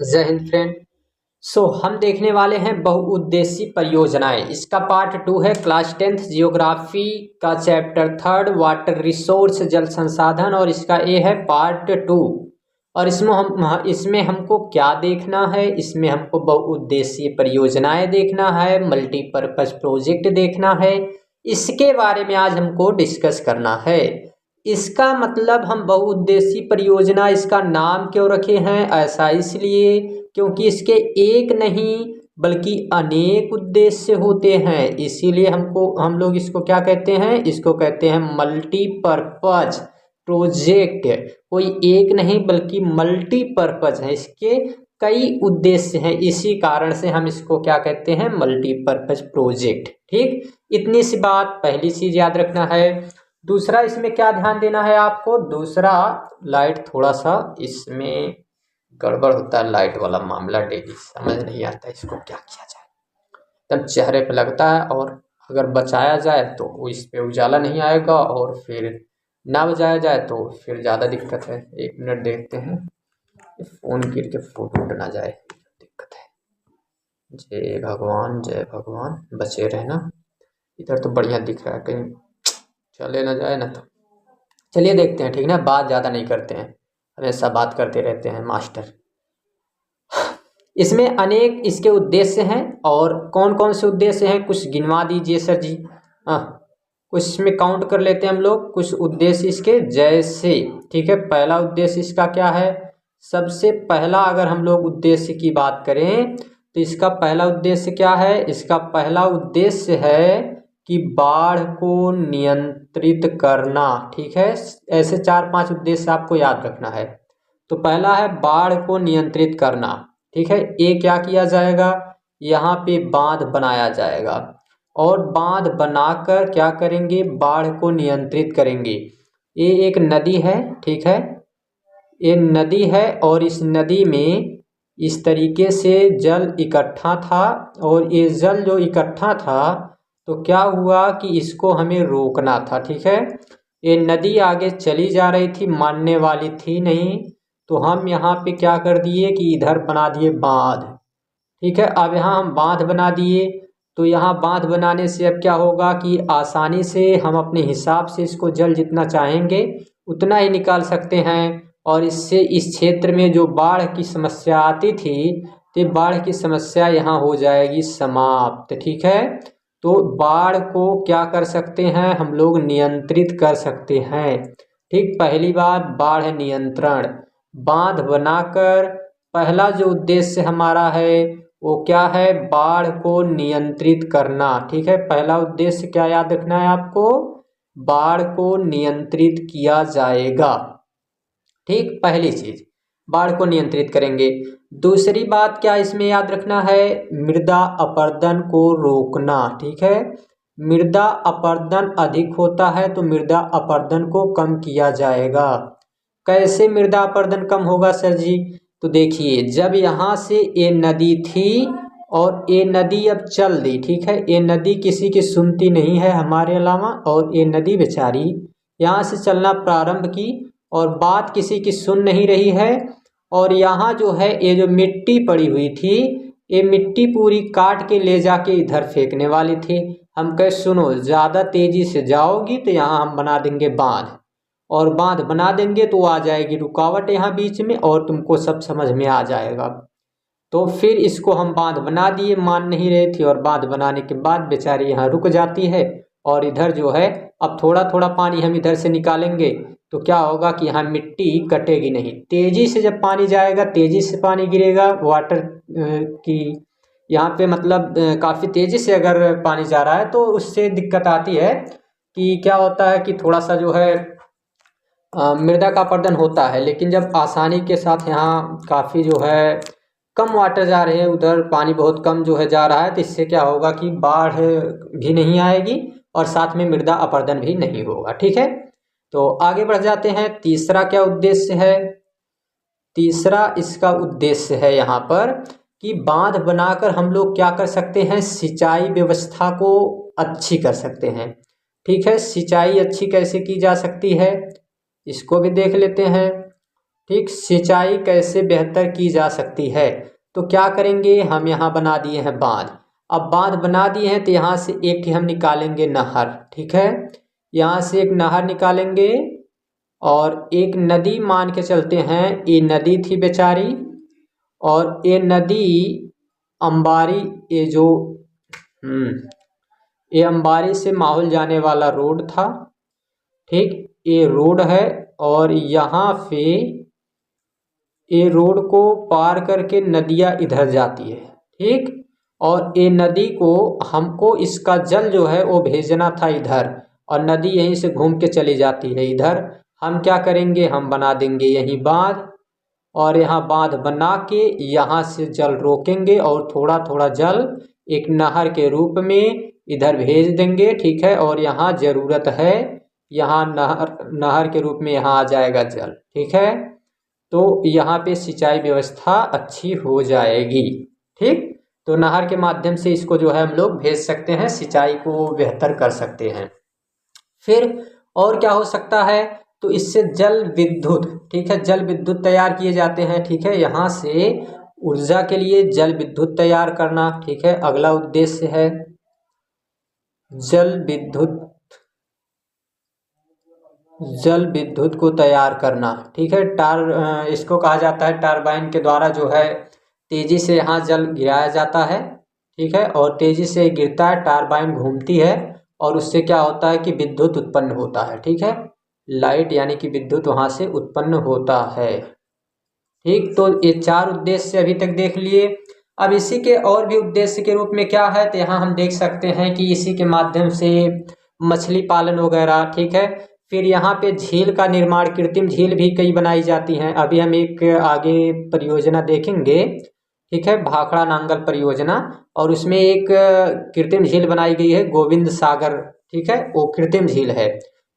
जय हिंद फ्रेंड। हम देखने वाले हैं बहुउद्देशीय परियोजनाएं। इसका पार्ट 2 है। क्लास 10th जियोग्राफी का चैप्टर 3 वाटर रिसोर्स जल संसाधन, और इसका ए है पार्ट 2। और इसमें हमको क्या देखना है? इसमें हमको बहुउद्देशीय परियोजनाएं देखना है, मल्टीपर्पज प्रोजेक्ट देखना है। इसके बारे में आज हमको डिस्कस करना है। इसका मतलब हम बहुउद्देशीय परियोजना, इसका नाम क्यों रखे हैं? ऐसा इसलिए क्योंकि इसके एक नहीं बल्कि अनेक उद्देश्य होते हैं। इसीलिए हम लोग इसको क्या कहते हैं? इसको कहते हैं मल्टीपर्पज प्रोजेक्ट। कोई एक नहीं बल्कि मल्टीपर्पज है, इसके कई उद्देश्य हैं। इसी कारण से हम इसको क्या कहते हैं? Multipurpose project. ठीक, इतनी सी बात पहली चीज याद रखना है। दूसरा इसमें क्या ध्यान देना है आपको? दूसरा, लाइट थोड़ा सा इसमें गड़बड़ होता है, लाइट वाला मामला डेली समझ नहीं आता इसको क्या किया जाए। तब चेहरे पे लगता है, और अगर बचाया जाए तो वो इस पे उजाला नहीं आएगा, और फिर ना बचाया जाए तो फिर ज़्यादा दिक्कत है। 1 मिनट देखते हैं, फ़ोन गिर के फोटो उठ ना जाए, दिक्कत है। जय भगवान जय भगवान, बचे रहना। इधर तो बढ़िया दिख रहा है, कहीं चले ना जाए ना। तो चलिए देखते हैं, ठीक ना? बात ज़्यादा नहीं करते हैं, हमेशा बात करते रहते हैं मास्टर। इसमें अनेक इसके उद्देश्य हैं। और कौन कौन से उद्देश्य हैं कुछ गिनवा दीजिए सर जी। कुछ इसमें काउंट कर लेते हैं हम लोग, कुछ उद्देश्य इसके जैसे। ठीक है, पहला उद्देश्य इसका क्या है? सबसे पहला अगर हम लोग उद्देश्य की बात करें तो इसका पहला उद्देश्य क्या है? इसका पहला उद्देश्य है कि बाढ़ को नियंत्रित करना। ठीक है, ऐसे 4-5 उद्देश्य आपको याद रखना है। तो पहला है बाढ़ को नियंत्रित करना। ठीक है, ये क्या किया जाएगा? यहाँ पे बांध बनाया जाएगा, और बांध बनाकर क्या करेंगे? बाढ़ को नियंत्रित करेंगे। ये एक नदी है, ठीक है, ये नदी है, और इस नदी में इस तरीके से जल इकट्ठा था, और ये जल जो इकट्ठा था तो क्या हुआ कि इसको हमें रोकना था। ठीक है, ये नदी आगे चली जा रही थी, मानने वाली थी नहीं, तो हम यहाँ पे क्या कर दिए कि इधर बना दिए बांध। ठीक है, अब यहाँ हम बांध बना दिए, तो यहाँ बांध बनाने से अब क्या होगा कि आसानी से हम अपने हिसाब से इसको जल जितना चाहेंगे उतना ही निकाल सकते हैं, और इससे इस क्षेत्र में जो बाढ़ की समस्या आती थी तो बाढ़ की समस्या यहाँ हो जाएगी समाप्त। ठीक है, तो बाढ़ को क्या कर सकते हैं हम लोग? नियंत्रित कर सकते हैं। ठीक, पहली बात बाढ़ नियंत्रण। बांध बनाकर पहला जो उद्देश्य हमारा है वो क्या है? बाढ़ को नियंत्रित करना। ठीक है, पहला उद्देश्य क्या याद रखना है आपको? बाढ़ को नियंत्रित किया जाएगा। ठीक, पहली चीज बाढ़ को नियंत्रित करेंगे। दूसरी बात क्या इसमें याद रखना है? मृदा अपरदन को रोकना। ठीक है, मृदा अपरदन अधिक होता है तो मृदा अपरदन को कम किया जाएगा। कैसे मृदा अपरदन कम होगा सर जी? तो देखिए, जब यहाँ से ये नदी थी और ये नदी अब चल दी, ठीक है, ये नदी किसी की सुनती नहीं है हमारे अलावा, और ये नदी बेचारी यहाँ से चलना प्रारंभ की और बात किसी की सुन नहीं रही है। और यहाँ जो है ये जो मिट्टी पड़ी हुई थी, ये मिट्टी पूरी काट के ले जाके इधर फेंकने वाली थी। हम कहे सुनो, ज़्यादा तेजी से जाओगी तो यहाँ हम बना देंगे बांध, और बांध बना देंगे तो आ जाएगी रुकावट यहाँ बीच में, और तुमको सब समझ में आ जाएगा। तो फिर इसको हम बांध बना दिए, मान नहीं रही थी, और बांध बनाने के बाद बेचारी यहाँ रुक जाती है, और इधर जो है अब थोड़ा थोड़ा पानी हम इधर से निकालेंगे तो क्या होगा कि यहाँ मिट्टी कटेगी नहीं। तेजी से जब पानी जाएगा, तेजी से पानी गिरेगा, वाटर की यहाँ पे मतलब काफ़ी तेजी से अगर पानी जा रहा है तो उससे दिक्कत आती है कि क्या होता है कि थोड़ा सा जो है मृदा का अपरदन होता है। लेकिन जब आसानी के साथ यहाँ काफ़ी जो है कम वाटर जा रहे हैं, उधर पानी बहुत कम जो है जा रहा है, तो इससे क्या होगा कि बाढ़ भी नहीं आएगी और साथ में मृदा अपरदन भी नहीं होगा। ठीक है, तो आगे बढ़ जाते हैं। तीसरा क्या उद्देश्य है? तीसरा इसका उद्देश्य है यहाँ पर कि बांध बनाकर हम लोग क्या कर सकते हैं? सिंचाई व्यवस्था को अच्छी कर सकते हैं। ठीक है, सिंचाई अच्छी कैसे की जा सकती है इसको भी देख लेते हैं। ठीक, सिंचाई कैसे बेहतर की जा सकती है? तो क्या करेंगे, हम यहाँ बना दिए हैं बांध। अब बांध बना दिए हैं तो यहाँ से एक हम निकालेंगे नहर। ठीक है, यहाँ से एक नहर निकालेंगे और एक नदी मान के चलते हैं, ये नदी थी बेचारी, और ये नदी अंबारी, ये जो ये अंबारी से माहुल जाने वाला रोड था। ठीक, ये रोड है और यहाँ पे ये रोड को पार करके नदियाँ इधर जाती है। ठीक, और ये नदी को हमको इसका जल जो है वो भेजना था इधर, और नदी यहीं से घूम के चली जाती है इधर। हम क्या करेंगे, हम बना देंगे यहीं बांध, और यहाँ बांध बना के यहाँ से जल रोकेंगे और थोड़ा थोड़ा जल एक नहर के रूप में इधर भेज देंगे। ठीक है, और यहाँ ज़रूरत है, यहाँ नहर नहर के रूप में यहाँ आ जाएगा जल। ठीक है, तो यहाँ पे सिंचाई व्यवस्था अच्छी हो जाएगी। ठीक, तो नहर के माध्यम से इसको जो है हम लोग भेज सकते हैं, सिंचाई को बेहतर कर सकते हैं। फिर और क्या हो सकता है, तो इससे जल विद्युत, ठीक है, जल विद्युत तैयार किए जाते हैं। ठीक है, यहाँ से ऊर्जा के लिए जल विद्युत तैयार करना। ठीक है, अगला उद्देश्य है जल विद्युत, जल विद्युत को तैयार करना। ठीक है, इसको कहा जाता है टरबाइन के द्वारा जो है तेजी से यहाँ जल गिराया जाता है। ठीक है, और तेजी से गिरता है, टरबाइन घूमती है और उससे क्या होता है कि विद्युत उत्पन्न होता है। ठीक है, लाइट यानी कि विद्युत वहाँ से उत्पन्न होता है। ठीक, तो ये चार उद्देश्य अभी तक देख लिए। अब इसी के और भी उद्देश्य के रूप में क्या है, तो यहाँ हम देख सकते हैं कि इसी के माध्यम से मछली पालन वगैरह। ठीक है, फिर यहाँ पे झील का निर्माण, कृत्रिम झील भी कई बनाई जाती हैं। अभी हम एक आगे परियोजना देखेंगे। ठीक है, भाखड़ा नांगल परियोजना, और उसमें एक कृत्रिम झील बनाई गई है, गोविंद सागर। ठीक है, वो कृत्रिम झील है,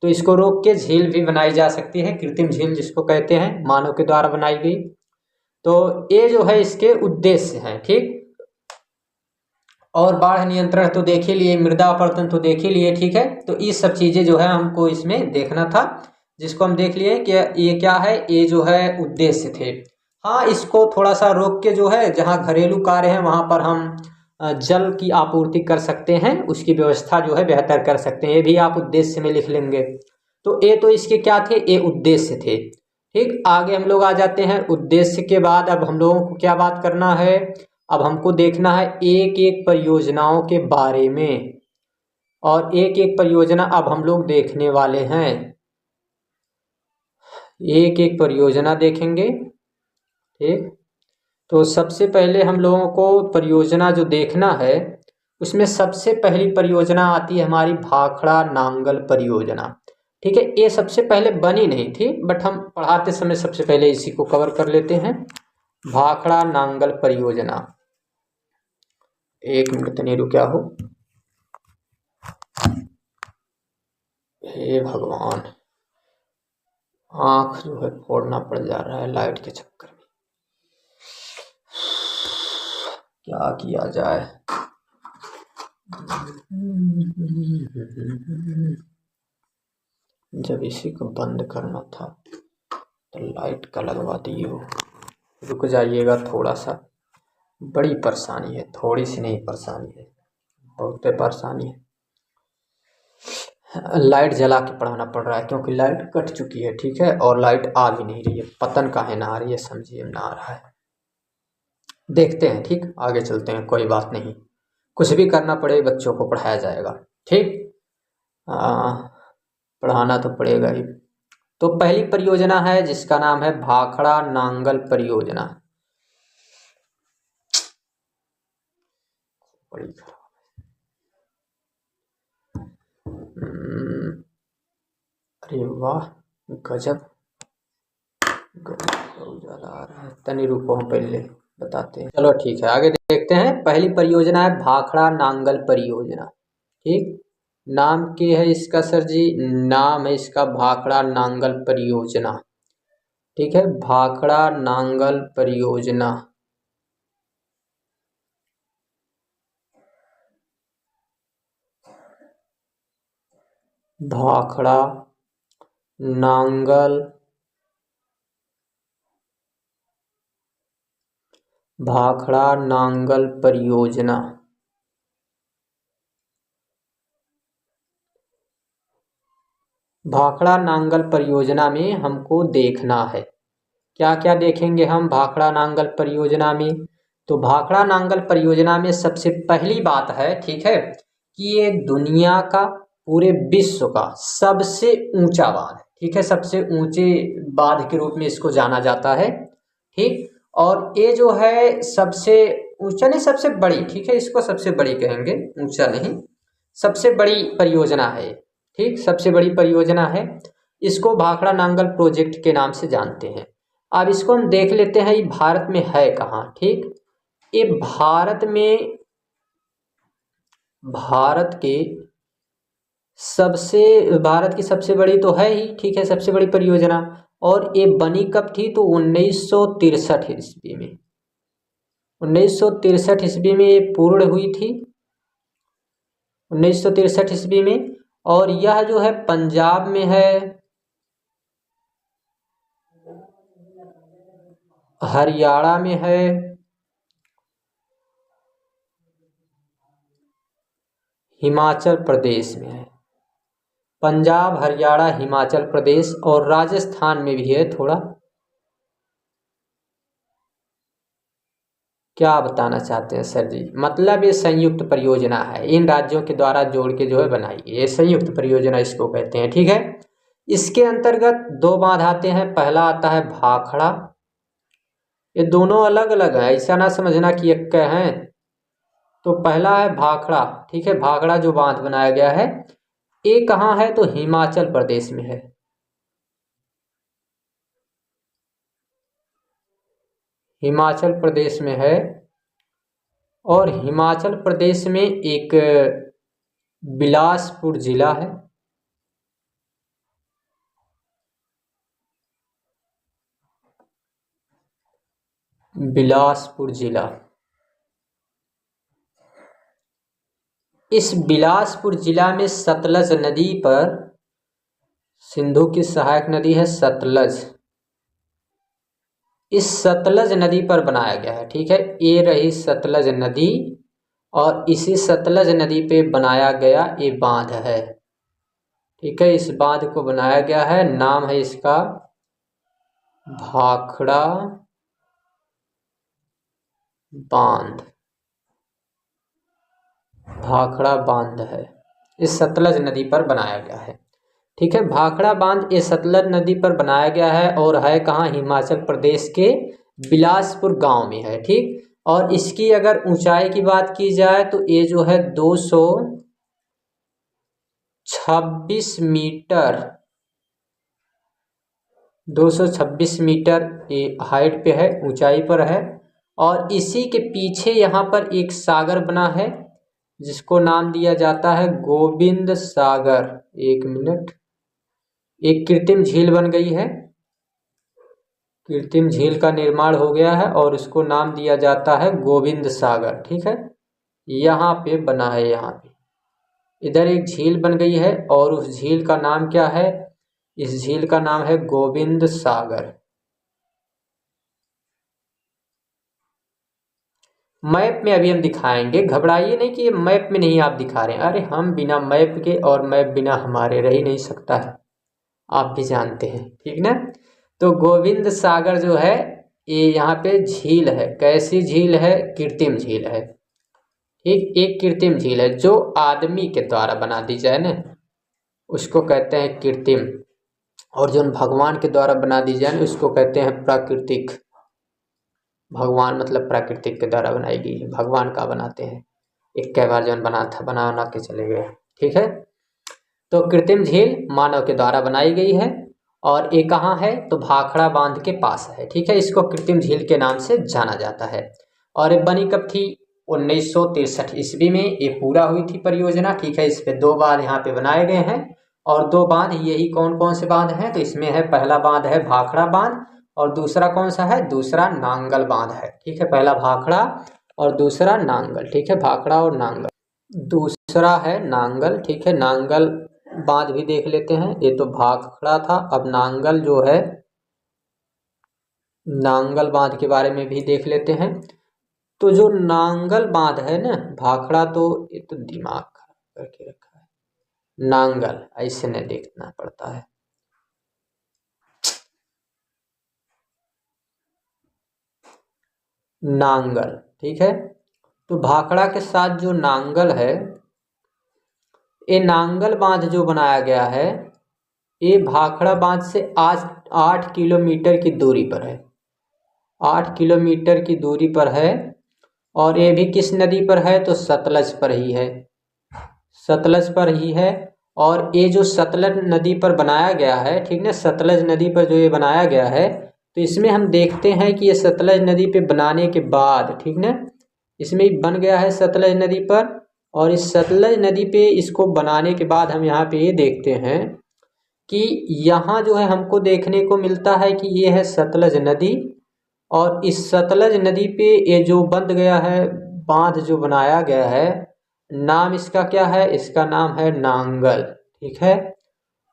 तो इसको रोक के झील भी बनाई जा सकती है, कृत्रिम झील जिसको कहते हैं, मानव के द्वारा बनाई गई। तो ये जो है इसके उद्देश्य हैं। ठीक, और बाढ़ नियंत्रण तो देख ही लिए, मृदा अपरदन तो देख ही लिए। ठीक है, तो ये सब चीजें जो है हमको इसमें देखना था, जिसको हम देख लिए कि ये क्या है, ये जो है उद्देश्य थे। हाँ, इसको थोड़ा सा रोक के जो है, जहाँ घरेलू कार्य है वहाँ पर हम जल की आपूर्ति कर सकते हैं, उसकी व्यवस्था जो है बेहतर कर सकते हैं। ये भी आप उद्देश्य में लिख लेंगे। तो ये तो इसके क्या थे, ये उद्देश्य थे। ठीक, आगे हम लोग आ जाते हैं उद्देश्य के बाद। अब हम लोगों को क्या बात करना है, अब हमको देखना है एक एक परियोजनाओं के बारे में, और एक एक परियोजना अब हम लोग देखने वाले हैं, एक एक परियोजना देखेंगे। ठीक, तो सबसे पहले हम लोगों को परियोजना जो देखना है, उसमें सबसे पहली परियोजना आती है हमारी भाखड़ा नांगल परियोजना। ठीक है, ये सबसे पहले बनी नहीं थी, बट हम पढ़ाते समय सबसे पहले इसी को कवर कर लेते हैं, भाखड़ा नांगल परियोजना। एक मिनट नहीं रुका हो, हे भगवान, आँख जो है फोड़ना पड़ जा रहा है लाइट के चक्कर में, क्या किया जाए। जब इसी को बंद करना था तो लाइट का लगवा दिए हो। रुक जाइएगा थोड़ा सा, बड़ी परेशानी है, थोड़ी सी नहीं परेशानी है, बहुत परेशानी है। लाइट जला के पढ़ाना पड़ रहा है क्योंकि लाइट कट चुकी है। ठीक है, और लाइट आ भी नहीं रही है, पतन काहे ना आ रही है, समझिए ना आ रहा है। देखते हैं, ठीक, आगे चलते हैं, कोई बात नहीं, कुछ भी करना पड़े बच्चों को पढ़ाया जाएगा। ठीक, पढ़ाना तो पड़ेगा ही। तो पहली परियोजना है जिसका नाम है भाखड़ा नांगल परियोजना। बड़ी खराब, अरे वाह, गजब गजब उजाला आ रहा है। तनी रुको, हम पहले बताते हैं। चलो ठीक है, आगे देखते हैं। पहली परियोजना है भाखड़ा नांगल परियोजना। ठीक, नाम क्या है इसका सर जी, नाम है इसका भाखड़ा नांगल परियोजना। ठीक है, भाखड़ा नांगल परियोजना। भाखड़ा नांगल भाखड़ा नांगल परियोजना। भाखड़ा नांगल परियोजना में हमको देखना है क्या क्या देखेंगे हम भाखड़ा नांगल परियोजना में। तो भाखड़ा नांगल परियोजना में सबसे पहली बात है, ठीक है, कि ये दुनिया का, पूरे विश्व का सबसे ऊंचा बांध, ठीक है, सबसे ऊंचे बांध के रूप में इसको जाना जाता है, ठीक। और ये जो है सबसे ऊंचा नहीं, सबसे बड़ी, ठीक है, इसको सबसे बड़ी कहेंगे, ऊंचा नहीं, सबसे बड़ी परियोजना है, ठीक, सबसे बड़ी परियोजना है। इसको भाखड़ा नांगल प्रोजेक्ट के नाम से जानते हैं। अब इसको हम देख लेते हैं ये भारत में है कहाँ, ठीक। ये भारत में, भारत की सबसे बड़ी तो है ही, ठीक है, सबसे बड़ी परियोजना। और ये बनी कब थी, तो 1963 ईस्वी में, 1963 ईस्वी में ये पूर्ण हुई थी, 1963 ईस्वी में। और यह जो है पंजाब में है, हरियाणा में है, हिमाचल प्रदेश में है। पंजाब, हरियाणा, हिमाचल प्रदेश और राजस्थान में भी है थोड़ा। क्या बताना चाहते हैं सर जी? मतलब ये संयुक्त परियोजना है, इन राज्यों के द्वारा जोड़ के जो है बनाई गई, ये संयुक्त परियोजना इसको कहते हैं, ठीक है। इसके अंतर्गत दो बांध आते हैं, पहला आता है भाखड़ा, ये दोनों अलग अलग है, ऐसा ना समझना कि एक हैं। तो पहला है भाखड़ा, ठीक है, भाखड़ा जो बांध बनाया गया है, ये कहाँ है, तो हिमाचल प्रदेश में है, हिमाचल प्रदेश में है। और हिमाचल प्रदेश में एक बिलासपुर जिला है, बिलासपुर जिला। इस बिलासपुर जिला में सतलज नदी पर, सिंधु की सहायक नदी है सतलज, इस सतलज नदी पर बनाया गया है, ठीक है, ये रही सतलज नदी और इसी सतलज नदी पे बनाया गया ये बांध है, ठीक है। इस बांध को बनाया गया है, नाम है इसका भाखड़ा बांध, भाखड़ा बांध है, इस सतलज नदी पर बनाया गया है, ठीक है। भाखड़ा बांध ये सतलज नदी पर बनाया गया है और है कहाँ, हिमाचल प्रदेश के बिलासपुर गांव में है, ठीक। और इसकी अगर ऊंचाई की बात की जाए तो ये जो है 226 मीटर, 226 मीटर ये हाइट पे है, ऊंचाई पर है। और इसी के पीछे यहाँ पर एक सागर बना है जिसको नाम दिया जाता है गोविंद सागर। एक मिनट, एक कृत्रिम झील बन गई है, कृत्रिम झील का निर्माण हो गया है और इसको नाम दिया जाता है गोविंद सागर, ठीक है। यहाँ पे बना है, यहाँ पे इधर एक झील बन गई है और उस झील का नाम क्या है, इस झील का नाम है गोविंद सागर। मैप में अभी हम दिखाएंगे, घबराइए नहीं कि ये मैप में नहीं आप दिखा रहे हैं, अरे हम बिना मैप के और मैप बिना हमारे रह ही नहीं सकता है, आप भी जानते हैं, ठीक ना। तो गोविंद सागर जो है ये यहाँ पे झील है, कैसी झील है, कृत्रिम झील है, ठीक, एक कृत्रिम झील है जो आदमी के द्वारा बना दी जाए ना उसको कहते हैं कृत्रिम, और जो भगवान के द्वारा बना दी जाए ना उसको कहते हैं प्राकृतिक। भगवान मतलब प्राकृतिक के द्वारा बनाई गई है, भगवान का बनाते हैं, एक कई बार जो बना के चले गए, ठीक है। तो कृत्रिम झील मानव के द्वारा बनाई गई है और ये कहाँ है, तो भाखड़ा बांध के पास है, ठीक है, इसको कृत्रिम झील के नाम से जाना जाता है। और ये बनी कब थी, 1963 ईस्वी में ये पूरा हुई थी परियोजना, ठीक है। इस पे दो बांध यहाँ पे बनाए गए हैं और दो बांध, यही कौन कौन से बांध हैं, तो इसमें है पहला बांध है भाखड़ा बांध और दूसरा कौन सा है, दूसरा नांगल बांध है, ठीक है। पहला भाखड़ा और दूसरा नांगल, ठीक है, भाखड़ा और नांगल, दूसरा है नांगल, ठीक है। नांगल बांध भी देख लेते हैं, ये तो भाखड़ा था, अब नांगल जो है, नांगल बांध के बारे में भी देख लेते हैं। तो जो नांगल बांध है ना, भाखड़ा तो ये तो दिमाग खराब करके रखा है, नांगल ऐसे नहीं देखना पड़ता है। नांगल, ठीक है। तो भाखड़ा के साथ जो नांगल है, ये नांगल बांध जो बनाया गया है, ये भाखड़ा बांध से आज 8 किलोमीटर की दूरी पर है, 8 किलोमीटर की दूरी पर है। और ये भी किस नदी पर है, तो सतलज पर ही है, सतलज पर ही है। और ये जो सतलज नदी पर बनाया गया है, ठीक ना, सतलज नदी पर जो ये बनाया गया है, तो इसमें हम देखते हैं कि ये सतलज नदी पे बनाने के बाद, ठीक ना, इसमें बन गया है सतलज नदी पर। और इस सतलज नदी पे इसको बनाने के बाद हम यहाँ पे ये देखते हैं कि यहाँ जो है हमको देखने को मिलता है कि ये है सतलज नदी। और इस सतलज नदी पे ये जो बंद गया है, बांध जो बनाया गया है, नाम इसका क्या है, इसका नाम है नांगल, ठीक है।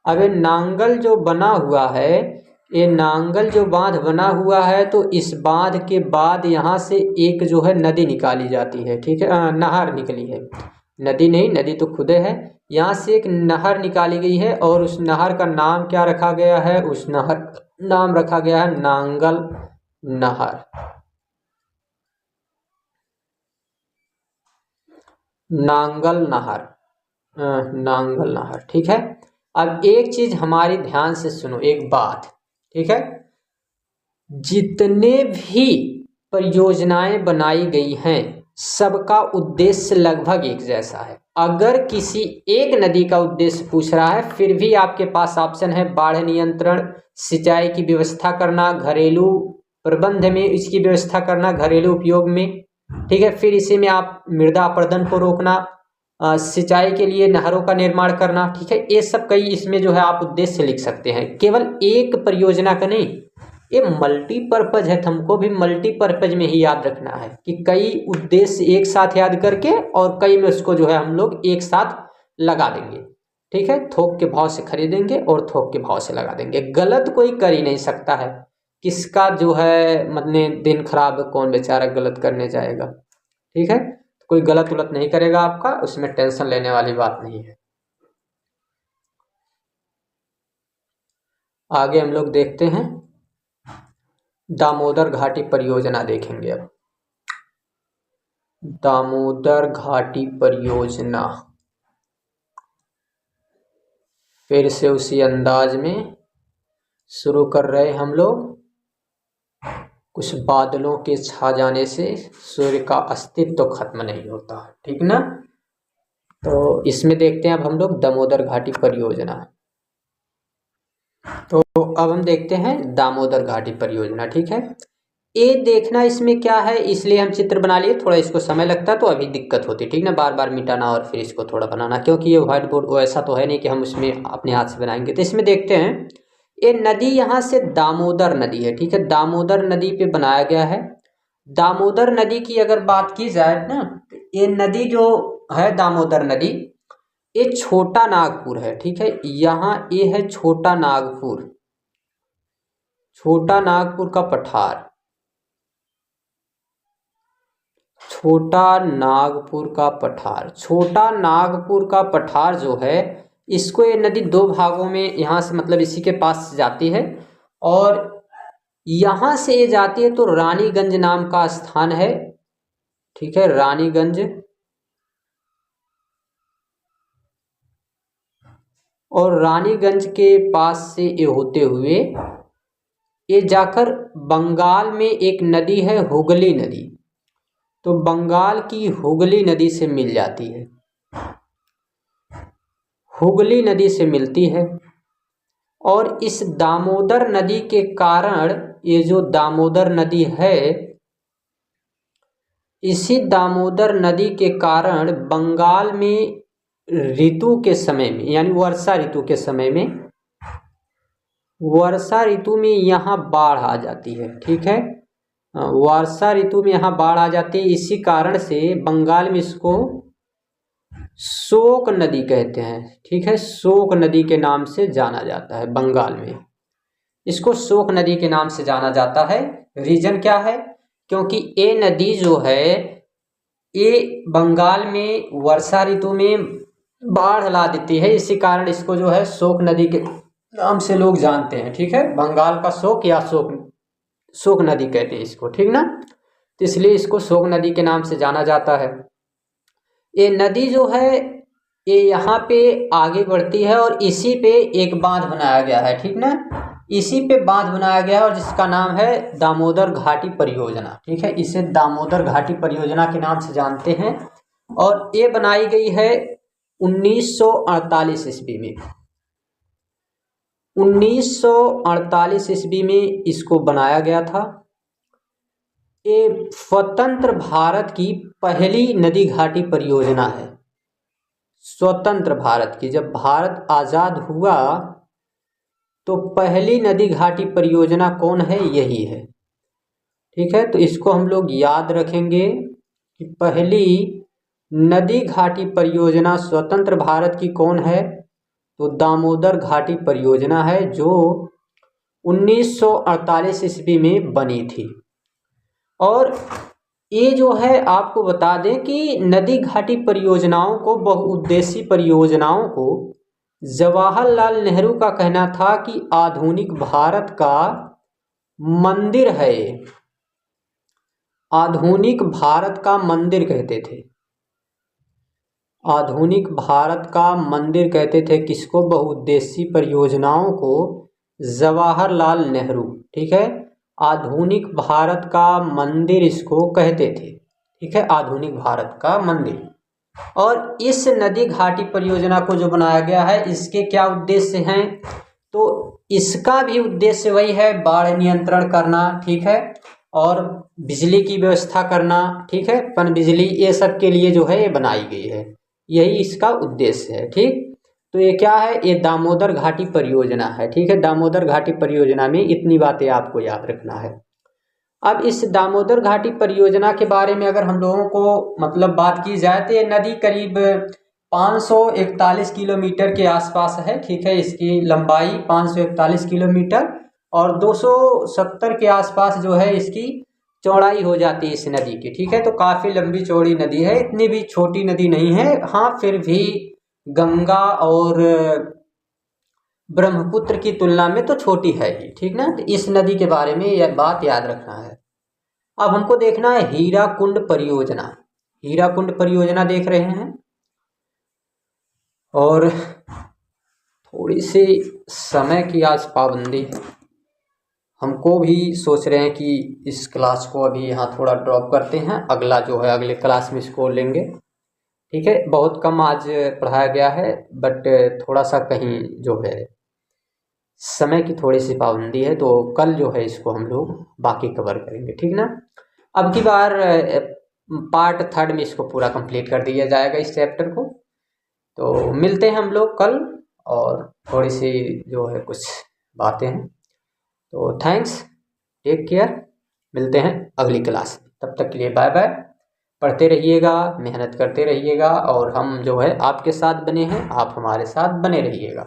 अब ये नांगल जो बना हुआ है, ये नांगल जो बांध बना हुआ है, तो इस बांध के बाद यहाँ से एक जो है नदी निकाली जाती है, ठीक है, नहर निकली है, नदी नहीं, नदी तो खुदे है। यहाँ से एक नहर निकाली गई है और उस नहर का नाम क्या रखा गया है, उस नहर नाम रखा गया है नांगल नहर, नांगल नहर, नांगल नहर, ठीक है। अब एक चीज हमारी ध्यान से सुनो, एक बात, ठीक है। जितने भी परियोजनाएं बनाई गई हैं, सबका उद्देश्य लगभग एक जैसा है। अगर किसी एक नदी का उद्देश्य पूछ रहा है, फिर भी आपके पास ऑप्शन है बाढ़ नियंत्रण, सिंचाई की व्यवस्था करना, घरेलू प्रबंध में इसकी व्यवस्था करना, घरेलू उपयोग में, ठीक है। फिर इसी में आप मृदा अपरदन को रोकना, सिंचाई के लिए नहरों का निर्माण करना, ठीक है। ये सब कई इसमें जो है आप उद्देश्य लिख सकते हैं, केवल एक परियोजना का नहीं। ये मल्टीपर्पज है, हमको भी मल्टीपर्पज में ही याद रखना है कि कई उद्देश्य एक साथ याद करके और कई में उसको जो है हम लोग एक साथ लगा देंगे, ठीक है। थोक के भाव से खरीदेंगे और थोक के भाव से लगा देंगे, गलत कोई कर ही नहीं सकता है। किसका जो है मतलब दिन खराब, कौन बेचारा गलत करने जाएगा, ठीक है। कोई गलत उलत नहीं करेगा आपका, उसमें टेंशन लेने वाली बात नहीं है। आगे हम लोग देखते हैं दामोदर घाटी परियोजना देखेंगे। अब दामोदर घाटी परियोजना फिर से उसी अंदाज में शुरू कर रहे हम लोग। कुछ बादलों के छा जाने से सूर्य का अस्तित्व तो खत्म नहीं होता, ठीक ना। तो इसमें देखते हैं अब हम लोग दामोदर घाटी परियोजना। तो अब हम देखते हैं दामोदर घाटी परियोजना, ठीक है। ये देखना इसमें क्या है, इसलिए हम चित्र बना लिए, थोड़ा इसको समय लगता तो अभी दिक्कत होती, ठीक ना, बार बार मिटाना और फिर इसको थोड़ा बनाना, क्योंकि ये व्हाइट बोर्ड वैसा तो है नहीं कि हम उसमें अपने हाथ से बनाएंगे। तो इसमें देखते हैं, ये नदी यहाँ से दामोदर नदी है, ठीक है, दामोदर नदी पे बनाया गया है। दामोदर नदी की अगर बात की जाए ना, ये नदी जो है दामोदर नदी, ये छोटा नागपुर है, ठीक है। यहाँ ये है छोटा नागपुर, छोटा नागपुर का पठार, छोटा नागपुर का पठार, छोटा नागपुर का पठार जो है, इसको ये नदी दो भागों में यहाँ से मतलब इसी के पास से जाती है। और यहाँ से ये जाती है तो रानीगंज नाम का स्थान है, ठीक है, रानीगंज। और रानीगंज के पास से ये होते हुए ये जाकर बंगाल में एक नदी है हुगली नदी, तो बंगाल की हुगली नदी से मिल जाती है, हुगली नदी से मिलती है। और इस दामोदर नदी के कारण, ये जो दामोदर नदी है, इसी दामोदर नदी के कारण बंगाल में ऋतु के समय में, यानी वर्षा ऋतु के समय में, वर्षा ऋतु में यहाँ बाढ़ आ जाती है, ठीक है, वर्षा ऋतु में यहाँ बाढ़ आ जाती है। इसी कारण से बंगाल में इसको शोक नदी कहते हैं, ठीक है, शोक नदी के नाम से जाना जाता है। बंगाल में इसको शोक नदी के नाम से जाना जाता है। रीजन क्या है क्योंकि ये नदी जो है ये बंगाल में वर्षा ऋतु में बाढ़ ला देती है, इसी कारण इसको जो है शोक नदी के नाम से लोग जानते हैं। ठीक है, बंगाल का शोक या शोक नदी कहते हैं इसको, ठीक ना। तो इसलिए इसको शोक नदी के नाम से जाना जाता है। ये नदी जो है ये यहाँ पे आगे बढ़ती है और इसी पे एक बांध बनाया गया है, ठीक ना। इसी पे बांध बनाया गया है और जिसका नाम है दामोदर घाटी परियोजना। ठीक है, इसे दामोदर घाटी परियोजना के नाम से जानते हैं और ये बनाई गई है 1948 ईस्वी में। 1948 ईस्वी में इसको बनाया गया था। ये स्वतंत्र भारत की पहली नदी घाटी परियोजना है। स्वतंत्र भारत की, जब भारत आज़ाद हुआ तो पहली नदी घाटी परियोजना कौन है, यही है। ठीक है, तो इसको हम लोग याद रखेंगे कि पहली नदी घाटी परियोजना स्वतंत्र भारत की कौन है, तो दामोदर घाटी परियोजना है जो 1948 ईस्वी में बनी थी। और ये जो है आपको बता दें कि नदी घाटी परियोजनाओं को, बहुउद्देशीय परियोजनाओं को जवाहरलाल नेहरू का कहना था कि आधुनिक भारत का मंदिर है। आधुनिक भारत का मंदिर कहते थे। आधुनिक भारत का मंदिर कहते थे किसको, बहुउद्देशीय परियोजनाओं को जवाहरलाल नेहरू। ठीक है, आधुनिक भारत का मंदिर इसको कहते थे। ठीक है, आधुनिक भारत का मंदिर। और इस नदी घाटी परियोजना को जो बनाया गया है, इसके क्या उद्देश्य हैं, तो इसका भी उद्देश्य वही है, बाढ़ नियंत्रण करना। ठीक है, और बिजली की व्यवस्था करना। ठीक है, पनबिजली, ये सब के लिए जो है ये बनाई गई है, यही इसका उद्देश्य है। ठीक, तो ये क्या है, ये दामोदर घाटी परियोजना है। ठीक है, दामोदर घाटी परियोजना में इतनी बातें आपको याद रखना है। अब इस दामोदर घाटी परियोजना के बारे में अगर हम लोगों को मतलब बात की जाए तो ये नदी करीब 541 किलोमीटर के आसपास है। ठीक है, इसकी लंबाई 541 किलोमीटर और 270 के आसपास जो है इसकी चौड़ाई हो जाती है इस नदी की। ठीक है, तो काफ़ी लंबी चौड़ी नदी है, इतनी भी छोटी नदी नहीं है। हाँ, फिर भी गंगा और ब्रह्मपुत्र की तुलना में तो छोटी है ही। ठीक ना, तो इस नदी के बारे में यह बात याद रखना है। अब हमको देखना है हीराकुंड परियोजना। हीराकुंड परियोजना देख रहे हैं और थोड़ी सी समय की आज पाबंदी, हमको भी सोच रहे हैं कि इस क्लास को अभी यहाँ थोड़ा ड्रॉप करते हैं, अगला जो है अगले क्लास में इसको लेंगे। ठीक है, बहुत कम आज पढ़ाया गया है, बट थोड़ा सा कहीं जो है समय की थोड़ी सी पाबंदी है, तो कल जो है इसको हम लोग बाकी कवर करेंगे। ठीक ना, अब की बार पार्ट 3 में इसको पूरा कंप्लीट कर दिया जाएगा इस चैप्टर को। तो मिलते हैं हम लोग कल, और थोड़ी सी जो है कुछ बातें हैं। तो थैंक्स, टेक केयर, मिलते हैं अगली क्लास में। तब तक के लिए बाय बाय। पढ़ते रहिएगा, मेहनत करते रहिएगा, और हम जो है आपके साथ बने हैं, आप हमारे साथ बने रहिएगा।